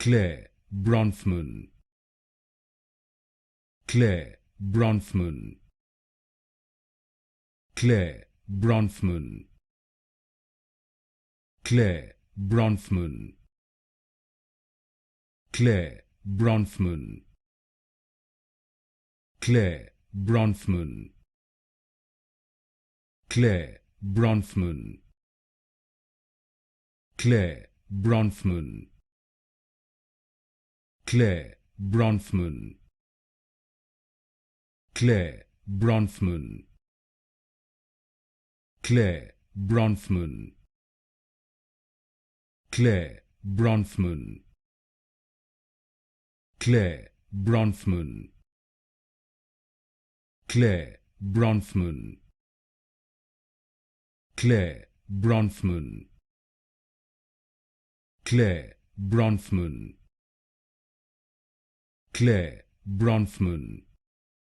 Clare Bronfman, Clare Bronfman, Clare Bronfman, Clare Bronfman, Clare Bronfman, Clare Bronfman, Clare Bronfman, Clare Bronfman, Clare Bronfman, Clare Bronfman, Clare Bronfman, Clare Bronfman, Clare Bronfman, Clare Bronfman, Clare Bronfman, Clare Bronfman, Clare Bronfman,